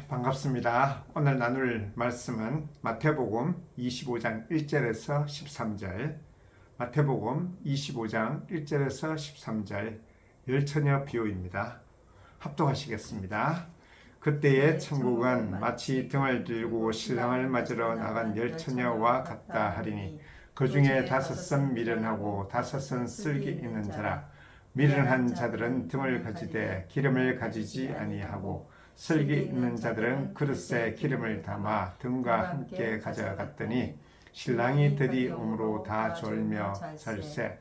반갑습니다. 오늘 나눌 말씀은 마태복음 25장 1절에서 13절, 마태복음 25장 1절에서 13절 열처녀 비유입니다. 합독하시겠습니다. 그때의 천국은 마치 등을 들고 신랑을 맞으러 나간 열처녀와 같다 하리니 그 중에 5은 미련하고 5은 슬기 있는 자라. 미련한 자들은 등을 가지되 기름을 가지지 아니하고 슬기 있는 자들은 그릇에 기름을 담아 등과 함께 가져갔더니 신랑이 드디음으로 다 졸며 잘세.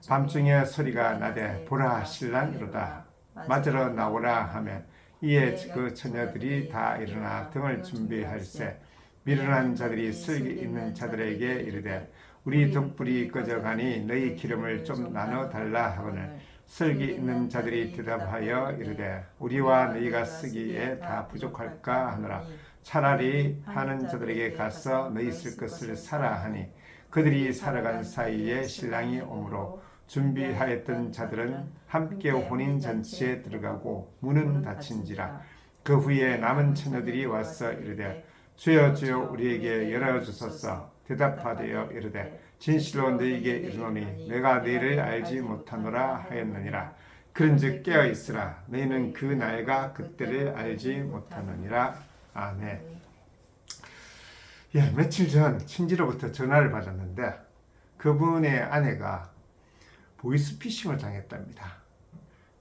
밤중에 소리가 나되 보라 신랑이로다 맞으러 나오라 하면 이에 그 처녀들이 다 일어나 등을 준비할세. 미련한 자들이 슬기 있는 자들에게 이르되 우리 등불이 꺼져가니 너희 기름을 좀 나눠 달라 하거늘 슬기 있는 자들이 대답하여 이르되 우리와 너희가 쓰기에 다 부족할까 하노라. 차라리 파는 자들에게 가서 너희 쓸 것을 사라 하니 그들이 살아간 사이에 신랑이 오므로 준비하였던 자들은 함께 혼인잔치에 들어가고 문은 닫힌지라. 그 후에 남은 처녀들이 와서 이르되 주여 주여 우리에게 열어주소서. 대답하되어 이르되 진실로 너희에게 이르노니 내가 너희를 알지 못하노라 하였느니라. 그런즉 깨어있으라. 너희는 그 날과 그때를 알지 못하느니라. 아멘. 며칠 전 친지로부터 전화를 받았는데 그분의 아내가 보이스피싱을 당했답니다.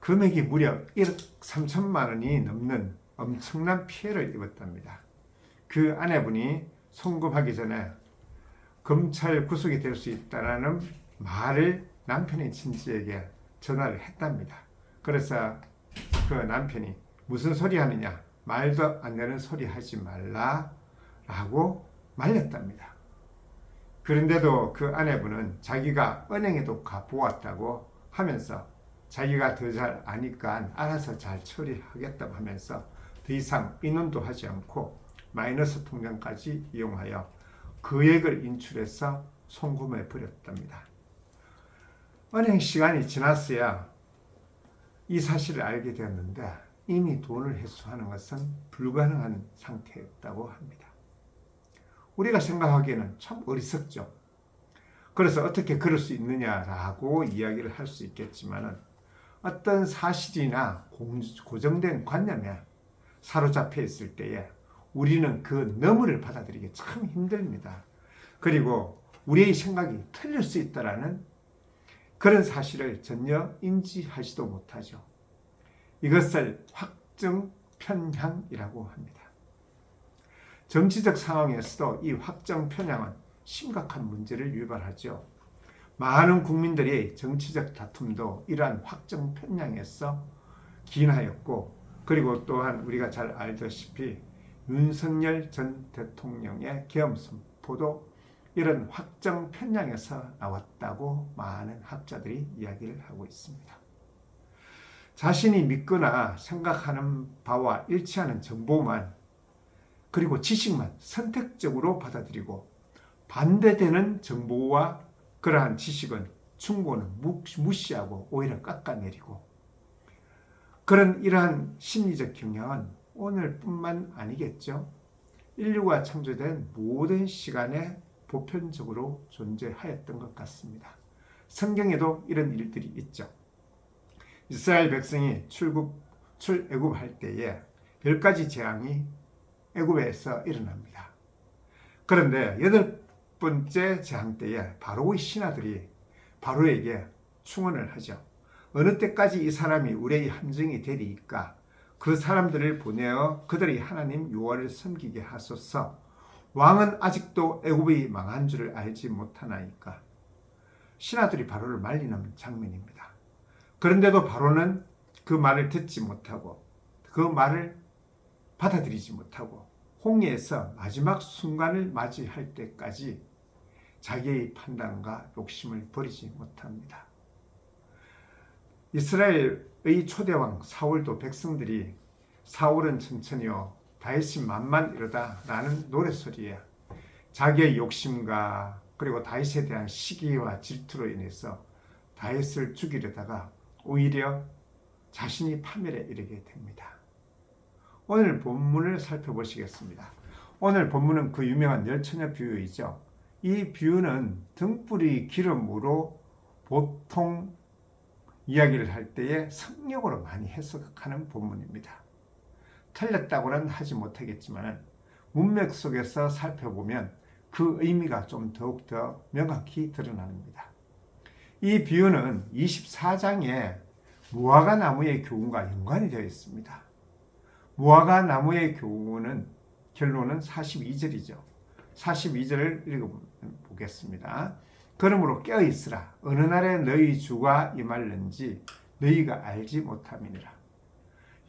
금액이 무려 1억 3천만 원이 넘는 엄청난 피해를 입었답니다. 그 아내분이 송금하기 전에 검찰 구속이 될 수 있다는 말을 남편의 친지에게 전화를 했답니다. 그래서 그 남편이 무슨 소리 하느냐, 말도 안 되는 소리 하지 말라 라고 말렸답니다. 그런데도 그 아내분은 자기가 은행에도 가보았다고 하면서 자기가 더 잘 아니까 알아서 잘 처리하겠다고 하면서 더 이상 의논도 하지 않고 마이너스 통장까지 이용하여 금액을 인출해서 송금해 버렸답니다. 은행 시간이 지났어야 이 사실을 알게 되었는데 이미 돈을 회수하는 것은 불가능한 상태였다고 합니다. 우리가 생각하기에는 참 어리석죠. 그래서 어떻게 그럴 수 있느냐라고 이야기를 할 수 있겠지만 어떤 사실이나 고정된 관념에 사로잡혀 있을 때에 우리는 그 너머를 받아들이기 참 힘듭니다. 그리고 우리의 생각이 틀릴 수 있다라는 그런 사실을 전혀 인지하지도 못하죠. 이것을 확정 편향이라고 합니다. 정치적 상황에서도 이 확정 편향은 심각한 문제를 유발하죠. 많은 국민들의 정치적 다툼도 이러한 확정 편향에서 기인하였고, 그리고 또한 우리가 잘 알다시피 윤석열 전 대통령의 계엄 선포도 이런 확정 편향에서 나왔다고 많은 학자들이 이야기를 하고 있습니다. 자신이 믿거나 생각하는 바와 일치하는 정보만 그리고 지식만 선택적으로 받아들이고 반대되는 정보와 그러한 지식은 충고는 무시하고 오히려 깎아내리고 그런 이러한 심리적 경향은 오늘뿐만 아니겠죠. 인류가 창조된 모든 시간에 보편적으로 존재하였던 것 같습니다. 성경에도 이런 일들이 있죠. 이스라엘 백성이 출애굽할 때에 10가지 재앙이 애굽에서 일어납니다. 그런데 8번째 재앙 때에 바로의 신하들이 바로에게 충언을 하죠. 어느 때까지 이 사람이 우리의 함정이 되리이까 그 사람들을 보내어 그들의 하나님 여호와를 섬기게 하소서. 왕은 아직도 애굽이 망한 줄을 알지 못하나이까. 신하들이 바로를 말리는 장면입니다. 그런데도 바로는 그 말을 듣지 못하고 그 말을 받아들이지 못하고 홍해에서 마지막 순간을 맞이할 때까지 자기의 판단과 욕심을 버리지 못합니다. 이스라엘의 초대왕 사울도 백성들이 사울은 천천히요 다윗이 만만이로다 라는 노래소리에 자기의 욕심과 그리고 다윗에 대한 시기와 질투로 인해서 다윗을 죽이려다가 오히려 자신이 파멸에 이르게 됩니다. 오늘 본문을 살펴보시겠습니다. 오늘 본문은 그 유명한 열처녀 비유이죠. 이 비유는 등불이 기름으로 보통 이야기를 할 때에 성역으로 많이 해석하는 본문입니다. 틀렸다고는 하지 못하겠지만 문맥 속에서 살펴보면 그 의미가 좀 더욱더 명확히 드러납니다. 이 비유는 24장에 무화과 나무의 교훈과 연관이 되어 있습니다. 무화과 나무의 교훈은 결론은 42절이죠. 42절을 읽어보겠습니다. 그러므로 깨어있으라. 어느 날에 너희 주가 임할는지 너희가 알지 못함이니라.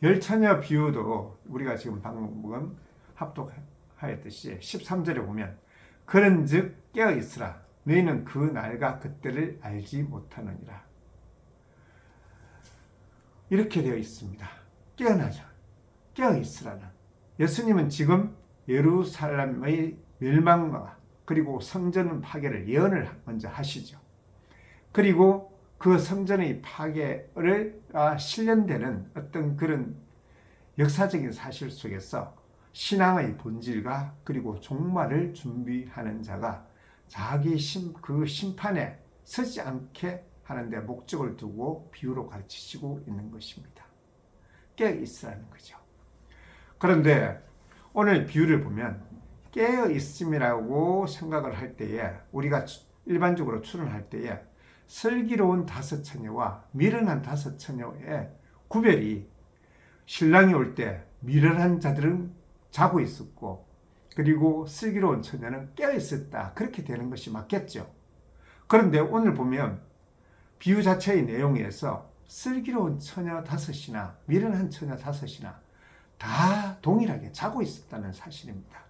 열처녀 비유도 우리가 지금 방금 합독하였듯이 13절에 보면 그런즉 깨어있으라. 너희는 그 날과 그때를 알지 못하느니라. 이렇게 되어 있습니다. 깨어나자. 깨어있으라는. 예수님은 지금 예루살렘의 멸망과 그리고 성전 파괴를 예언을 먼저 하시죠. 그리고 그 성전의 파괴를 실현되는 어떤 그런 역사적인 사실 속에서 신앙의 본질과 그리고 종말을 준비하는 자가 자기 그 심판에 서지 않게 하는데 목적을 두고 비유로 가르치시고 있는 것입니다. 깨어 있으라는 거죠. 그런데 오늘 비유를 보면 깨어 있음이라고 생각을 할 때에 우리가 일반적으로 추론할 때에 슬기로운 다섯 처녀와 미련한 다섯 처녀의 구별이 신랑이 올 때 미련한 자들은 자고 있었고 그리고 슬기로운 처녀는 깨어 있었다. 그렇게 되는 것이 맞겠죠. 그런데 오늘 보면 비유 자체의 내용에서 슬기로운 처녀 다섯이나 미련한 처녀 다섯이나 다 동일하게 자고 있었다는 사실입니다.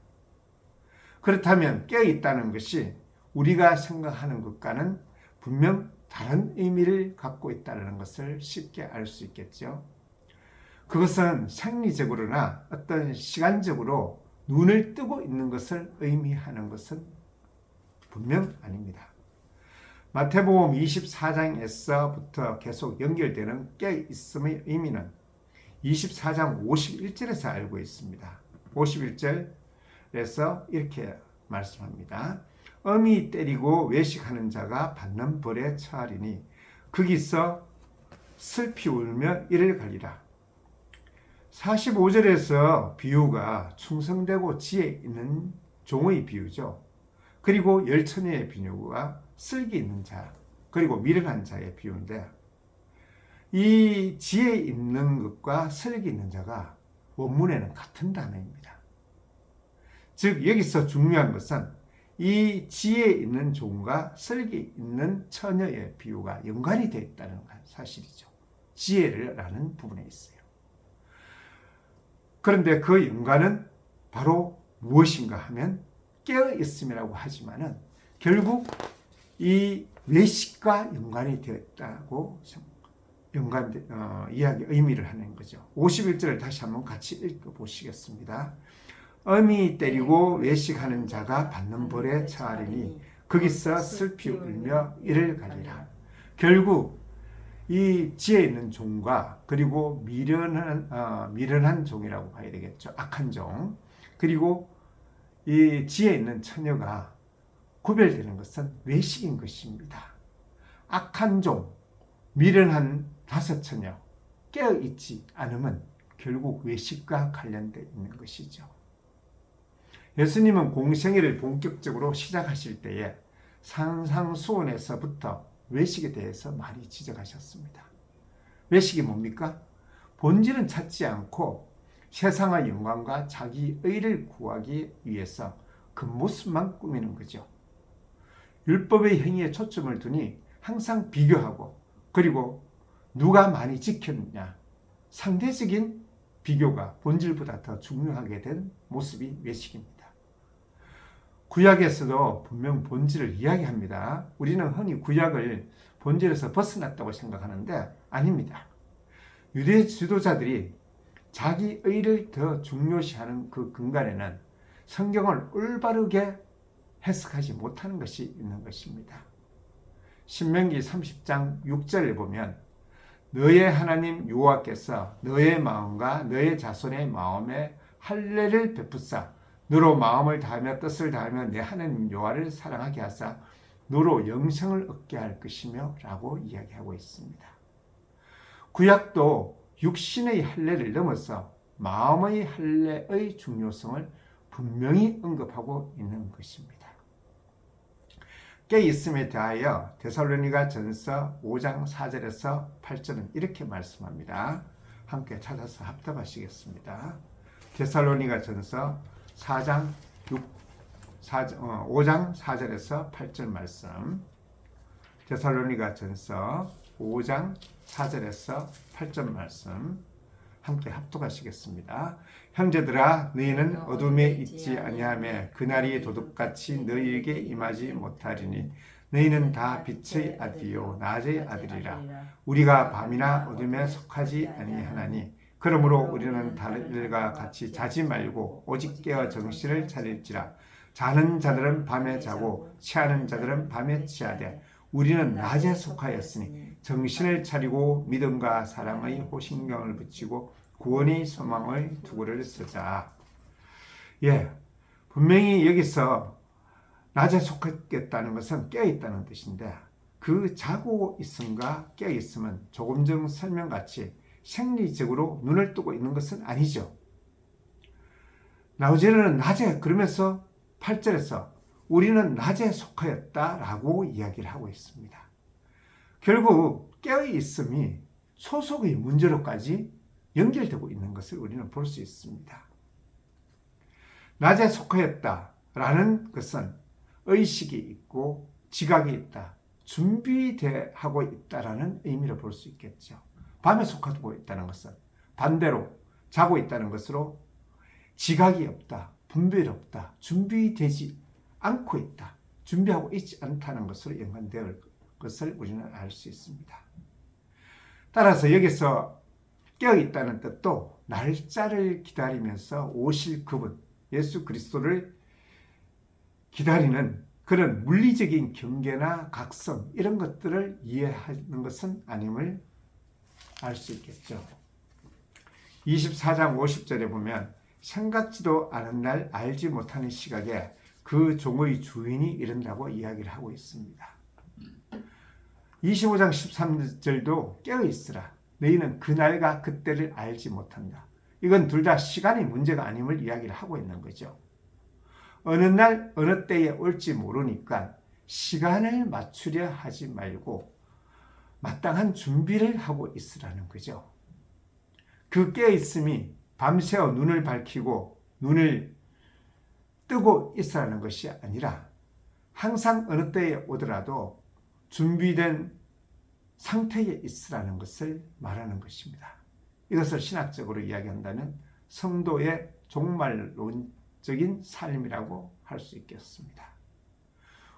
그렇다면 깨어 있다는 것이 우리가 생각하는 것과는 분명 다른 의미를 갖고 있다는 것을 쉽게 알 수 있겠죠. 그것은 생리적으로나 어떤 시간적으로 눈을 뜨고 있는 것을 의미하는 것은 분명 아닙니다. 마태복음 24장에서부터 계속 연결되는 깨어있음의 의미는 24장 51절에서 알고 있습니다. 51절에서 이렇게 말씀합니다. 어미 때리고 외식하는 자가 받는 벌에 처하리니 거기서 슬피 울며 이를 갈리라. 45절에서 비유가 충성되고 지혜 있는 종의 비유죠. 그리고 열처녀의 비유가 슬기 있는 자, 그리고 미련한 자의 비유인데 이 지혜 있는 것과 슬기 있는 자가 원문에는 같은 단어입니다. 즉 여기서 중요한 것은 이 지혜 있는 종과 슬기 있는 처녀의 비유가 연관이 되어 있다는 사실이죠. 지혜라는 부분에 있어요. 그런데 그 연관은 바로 무엇인가 하면 깨어있음이라고 하지만은 결국 이 외식과 연관이 되었다고 이야기 의미를 하는 거죠. 51절을 다시 한번 같이 읽어보시겠습니다. 어미 때리고 외식하는 자가 받는 벌에 처하리니 거기서 슬피 울며 이를 갈리라. 결국 이 지혜 있는 종과 그리고 미련한 종이라고 봐야 되겠죠. 악한 종. 그리고 이 지혜 있는 처녀가 구별되는 것은 외식인 것입니다. 악한 종, 미련한 다섯 처녀, 깨어있지 않으면 결국 외식과 관련되어 있는 것이죠. 예수님은 공생애를 본격적으로 시작하실 때에 산상수훈에서부터 외식에 대해서 많이 지적하셨습니다. 외식이 뭡니까? 본질은 찾지 않고 세상의 영광과 자기 의를 구하기 위해서 겉모습만 꾸미는 거죠. 율법의 행위에 초점을 두니 항상 비교하고 그리고 누가 많이 지켰느냐 상대적인 비교가 본질보다 더 중요하게 된 모습이 외식입니다. 구약에서도 분명 본질을 이야기합니다. 우리는 흔히 구약을 본질에서 벗어났다고 생각하는데 아닙니다. 유대 지도자들이 자기 의를 더 중요시하는 그 근간에는 성경을 올바르게 해석하지 못하는 것이 있는 것입니다. 신명기 30장 6절을 보면 너의 하나님 여호와께서 너의 마음과 너의 자손의 마음에 할례를 베푸사 너로 마음을 다하며 뜻을 다하며 내 하나님 여호와를 사랑하게 하사 너로 영생을 얻게 할 것이며 라고 이야기하고 있습니다. 구약도 육신의 할례를 넘어서 마음의 할례의 중요성을 분명히 언급하고 있는 것입니다. 깨있음에 대하여 데살로니가 전서 5장 4절에서 8절은 이렇게 말씀합니다. 함께 찾아서 합독하시겠습니다. 데살로니가 전서 5장 4절에서 8절 말씀. 데살로니가 전서 5장 4절에서 8절 말씀 함께 합독하시겠습니다. 형제들아 너희는 어둠에 있지 아니하며 그날이 도둑같이 너희에게 임하지 못하리니 너희는 다 빛의 아들이요 낮의 아들이라. 우리가 밤이나 어둠에 속하지 아니하나니 그러므로 우리는 다른들과 같이 자지 말고 오직 깨어 정신을 차릴지라. 자는 자들은 밤에 자고 취하는 자들은 밤에 취하되 우리는 낮에 속하였으니 정신을 차리고 믿음과 사랑의 호신경을 붙이고 구원의 소망의 투구를 쓰자. 분명히 여기서 낮에 속했겠다는 것은 깨어있다는 뜻인데 그 자고 있음과 깨어있음은 조금 전 설명같이 생리적으로 눈을 뜨고 있는 것은 아니죠. 나우제르는 낮에 그러면서 8절에서 우리는 낮에 속하였다라고 이야기를 하고 있습니다. 결국 깨어있음이 소속의 문제로까지 연결되고 있는 것을 우리는 볼 수 있습니다. 낮에 속하였다라는 것은 의식이 있고 지각이 있다, 준비하고 있다라는 의미로 볼 수 있겠죠. 밤에 속하고 있다는 것은 반대로 자고 있다는 것으로 지각이 없다, 분별이 없다, 준비되지 않고 있다, 준비하고 있지 않다는 것으로 연관될 것을 우리는 알 수 있습니다. 따라서 여기서 깨어있다는 뜻도 날짜를 기다리면서 오실 그분 예수 그리스도를 기다리는 그런 물리적인 경계나 각성 이런 것들을 이해하는 것은 아님을 알 수 있겠죠. 24장 50절에 보면 생각지도 않은 날 알지 못하는 시각에 그 종의 주인이 이른다고 이야기를 하고 있습니다. 25장 13절도 깨어있으라. 너희는 그날과 그때를 알지 못한다. 이건 둘 다 시간의 문제가 아님을 이야기를 하고 있는 거죠. 어느 날 어느 때에 올지 모르니까 시간을 맞추려 하지 말고 마땅한 준비를 하고 있으라는 거죠. 그 깨어있음이 밤새워 눈을 밝히고 눈을 뜨고 있으라는 것이 아니라 항상 어느 때에 오더라도 준비된 상태에 있으라는 것을 말하는 것입니다. 이것을 신학적으로 이야기한다면 성도의 종말론적인 삶이라고 할 수 있겠습니다.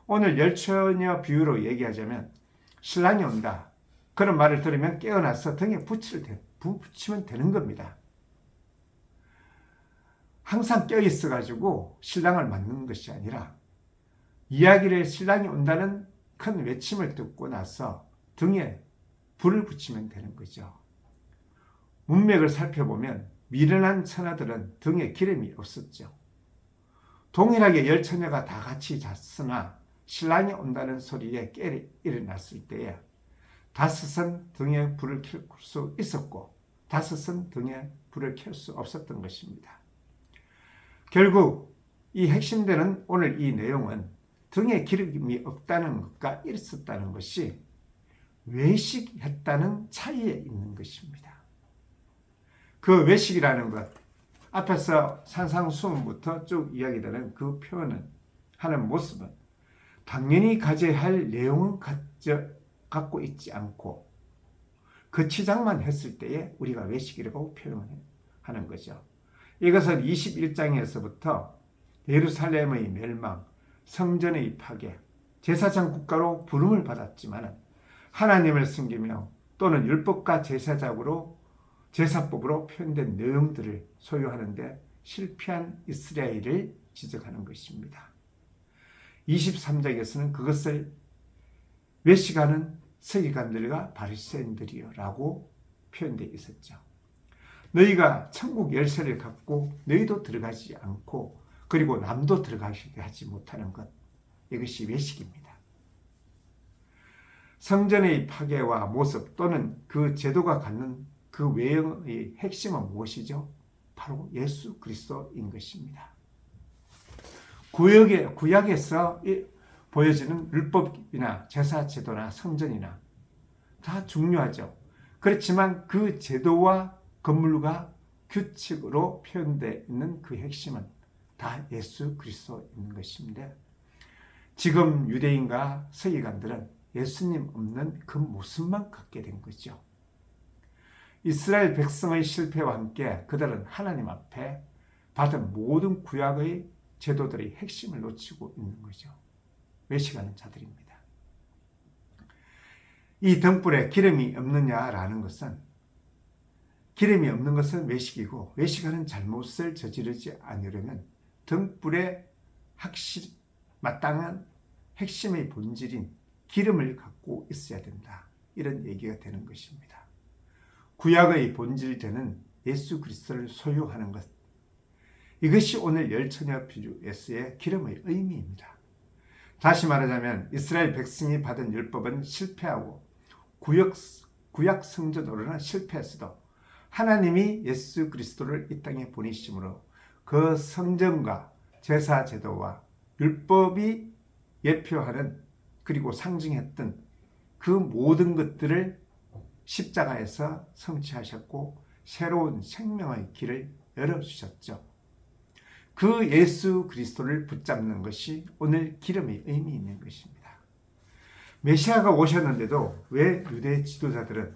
오늘 열처녀 비유로 얘기하자면 신랑이 온다. 그런 말을 들으면 깨어나서 등에 붙이면 되는 겁니다. 항상 껴있어 가지고 신랑을 맞는 것이 아니라 이야기를 신랑이 온다는 큰 외침을 듣고 나서 등에 불을 붙이면 되는 거죠. 문맥을 살펴보면 미련한 처녀들은 등에 기름이 없었죠. 동일하게 열 처녀가 다 같이 잤으나 신랑이 온다는 소리에 깨리 일어났을 때에 다섯은 등에 불을 켤 수 있었고 다섯은 등에 불을 켤 수 없었던 것입니다. 결국 이 핵심되는 오늘 이 내용은 등에 기름이 없다는 것과 있었다는 것이 외식했다는 차이에 있는 것입니다. 그 외식이라는 것, 앞에서 산상수훈부터 쭉 이야기되는 그 표현은 하는 모습은 당연히 가져야 할 내용은 갖고 있지 않고 그 치장만 했을 때에 우리가 외식이라고 표현하는 거죠. 이것은 21장에서부터 예루살렘의 멸망, 성전의 파괴, 제사장 국가로 부름을 받았지만 하나님을 섬기며 또는 율법과 제사법으로 표현된 내용들을 소유하는데 실패한 이스라엘을 지적하는 것입니다. 23장에서는 그것을 외식하는 서기관들과 바리새인들이라고 표현되어 있었죠. 너희가 천국 열쇠를 갖고 너희도 들어가지 않고 그리고 남도 들어가게 하지 못하는 것, 이것이 외식입니다. 성전의 파괴와 모습 또는 그 제도가 갖는 그 외형의 핵심은 무엇이죠? 바로 예수 그리스도인 것입니다. 구약에서 보여지는 율법이나 제사 제도나 성전이나 다 중요하죠. 그렇지만 그 제도와 건물과 규칙으로 표현되어 있는 그 핵심은 다 예수 그리스도인 것인데, 지금 유대인과 서기관들은 예수님 없는 그 모습만 갖게 된 거죠. 이스라엘 백성의 실패와 함께 그들은 하나님 앞에 받은 모든 구약의 제도들의 핵심을 놓치고 있는 거죠. 외식하는 자들입니다. 이 등불에 기름이 없느냐라는 것은, 기름이 없는 것은 외식이고, 외식하는 잘못을 저지르지 않으려면 등불에 마땅한 핵심의 본질인 기름을 갖고 있어야 된다, 이런 얘기가 되는 것입니다. 구약의 본질되는 예수 그리스도를 소유하는 것, 이것이 오늘 열처녀 비유에서의 기름의 의미입니다. 다시 말하자면 이스라엘 백성이 받은 율법은 실패하고 구약 성전으로는 실패했어도 하나님이 예수 그리스도를 이 땅에 보내심으로 그 성전과 제사 제도와 율법이 예표하는 그리고 상징했던 그 모든 것들을 십자가에서 성취하셨고 새로운 생명의 길을 열어주셨죠. 그 예수 그리스도를 붙잡는 것이 오늘 기름의 의미 있는 것입니다. 메시아가 오셨는데도 왜 유대 지도자들은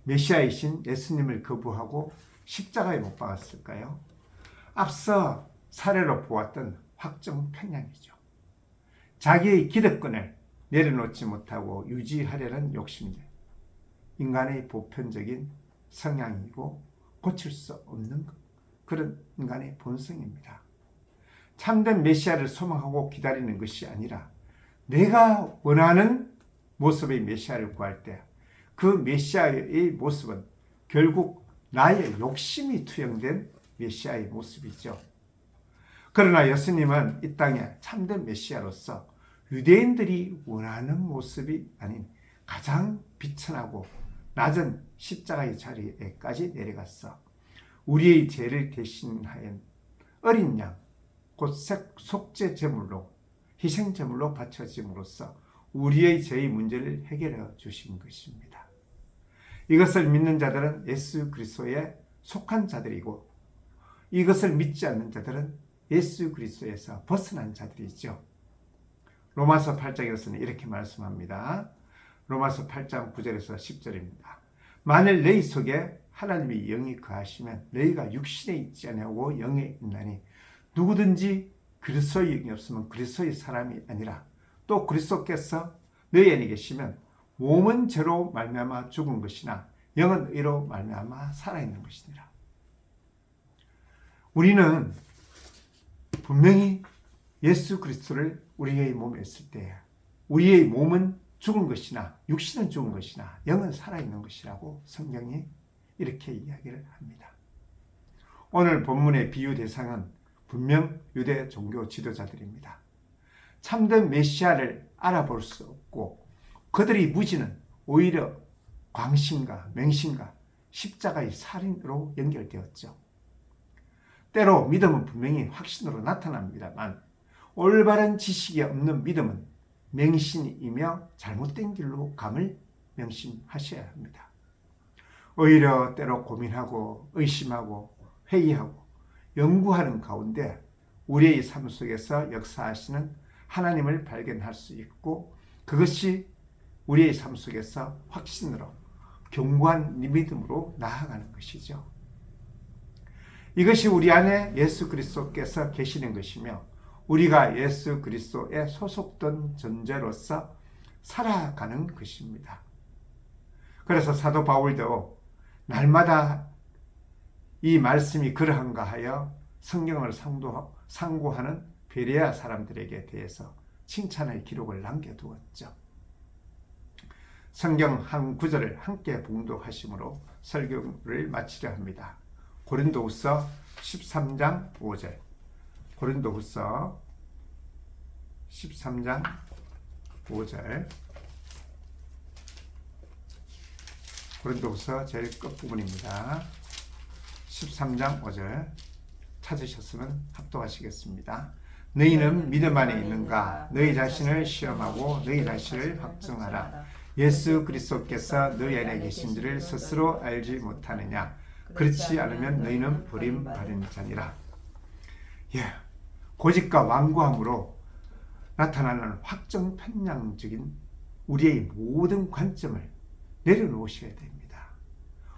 메시아이신 예수님을 거부하고 십자가에 못 박았을까요? 앞서 사례로 보았던 확정 편향이죠. 자기의 기득권을 내려놓지 못하고 유지하려는 욕심들, 인간의 보편적인 성향이고 고칠 수 없는 그런 인간의 본성입니다. 참된 메시아를 소망하고 기다리는 것이 아니라 내가 원하는 모습의 메시아를 구할 때 그 메시아의 모습은 결국 나의 욕심이 투영된 메시아의 모습이죠. 그러나 예수님은 이 땅에 참된 메시아로서 유대인들이 원하는 모습이 아닌 가장 비천하고 낮은 십자가의 자리에까지 내려갔어 우리의 죄를 대신하여 어린 양, 곧 속죄 제물로, 희생 제물로 바쳐짐으로써 우리의 죄의 문제를 해결해 주신 것입니다. 이것을 믿는 자들은 예수 그리스도에 속한 자들이고, 이것을 믿지 않는 자들은 예수 그리스도에서 벗어난 자들이죠. 로마서 8장에서는 이렇게 말씀합니다. 로마서 8장 9절에서 10절입니다. 만일 너희 속에 하나님의 영이 거하시면 너희가 육신에 있지 아니하고 영에 있나니 누구든지 그리스도의 영이 없으면 그리스도의 사람이 아니라, 또 그리스도께서 너희 안에 계시면 몸은 죄로 말미암아 죽은 것이나 영은 의로 말미암아 살아있는 것이니라. 우리는 분명히 예수 그리스도를 우리의 몸에 있을 때 우리의 몸은 죽은 것이나 육신은 죽은 것이나 영은 살아있는 것이라고 성경이 이렇게 이야기를 합니다. 오늘 본문의 비유 대상은 분명 유대 종교 지도자들입니다. 참된 메시아를 알아볼 수 없고 그들의 무지는 오히려 광신과 맹신과 십자가의 살인으로 연결되었죠. 때로 믿음은 분명히 확신으로 나타납니다만 올바른 지식이 없는 믿음은 맹신이며 잘못된 길로 감을 명심하셔야 합니다. 오히려 때로 고민하고 의심하고 회의하고 연구하는 가운데 우리의 삶 속에서 역사하시는 하나님을 발견할 수 있고, 그것이 우리의 삶 속에서 확신으로 견고한 믿음으로 나아가는 것이죠. 이것이 우리 안에 예수 그리스도께서 계시는 것이며 우리가 예수 그리스도에 소속된 존재로서 살아가는 것입니다. 그래서 사도 바울도 날마다 이 말씀이 그러한가 하여 성경을 상고하는 베레아 사람들에게 대해서 칭찬의 기록을 남겨두었죠. 성경 한 구절을 함께 봉독하심으로 설교를 마치려 합니다. 고린도후서 13장 5절. 고린도후서 13장 5절. 고린도후서 제일 끝부분입니다. 13장 5절 찾으셨으면 합독하시겠습니다. 너희는 믿음 안에 있는가? 너희 자신을 시험하고 너희 자신을 확증하라. 예수 그리스도께서 너희 안에 계신지를 스스로 알지 못하느냐? 그렇지 않으면 너희는 버림받은 자니라. 고집과 완고함으로 나타나는 확정 편향적인 우리의 모든 관점을 내려놓으셔야 됩니다.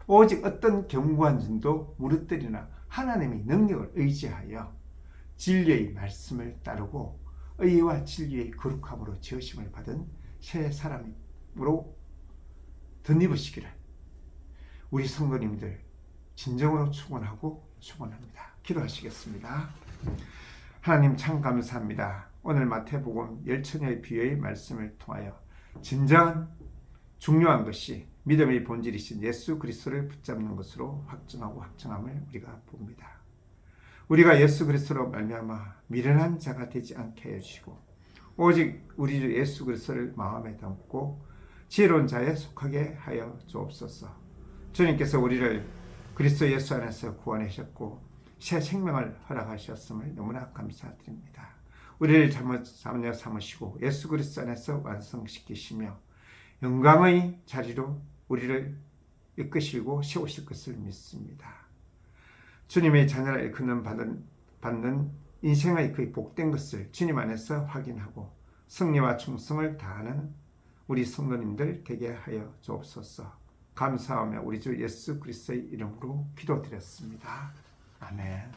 오직 어떤 견고한 진도 무릇들이나 하나님의 능력을 의지하여 진리의 말씀을 따르고 의와 진리의 거룩함으로 지으심을 받은 새 사람으로 덧입으시기를 우리 성도님들 진정으로 축원하고 축원합니다. 기도하시겠습니다. 하나님 참 감사합니다. 오늘 마태복음 열처녀의 비유의 말씀을 통하여 진정한 중요한 것이 믿음의 본질이신 예수 그리스도를 붙잡는 것으로 확증하고 확증함을 우리가 봅니다. 우리가 예수 그리스도로 말미암아 미련한 자가 되지 않게 해주시고 오직 우리 주 예수 그리스도를 마음에 담고 지혜로운 자에 속하게 하여 주옵소서. 주님께서 우리를 그리스도 예수 안에서 구원하셨고 새 생명을 허락하셨음을 너무나 감사드립니다. 우리를 자녀 삼으시고 예수 그리스도 안에서 완성시키시며 영광의 자리로 우리를 이끄시고 세우실 것을 믿습니다. 주님의 자녀를 일컫는 받는 인생의 그 복된 것을 주님 안에서 확인하고 승리와 충성을 다하는 우리 성도님들 되게 하여 주옵소서. 감사하며 우리 주 예수 그리스도의 이름으로 기도드렸습니다. 아멘.